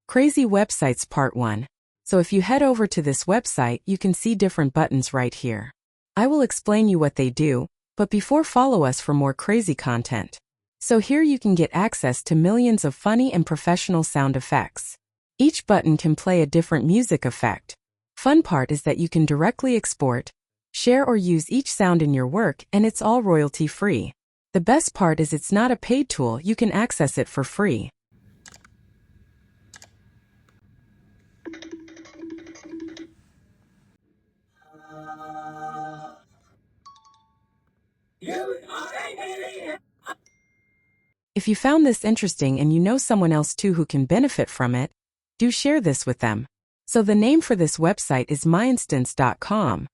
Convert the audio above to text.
Crazy Websites Part 1. So if you head over to this website, you can see different buttons right here. I will explain you what they do, but before follow us for more crazy content. So here you can get access to millions of funny and professional sound effects. Each button can play a different music effect. Fun part is that you can directly export, share or use each sound in your work, and it's all royalty free. The best part is it's not a paid tool, you can access it for free. If you found this interesting and you know someone else too who can benefit from it, do share this with them. So the name for this website is myinstance.com.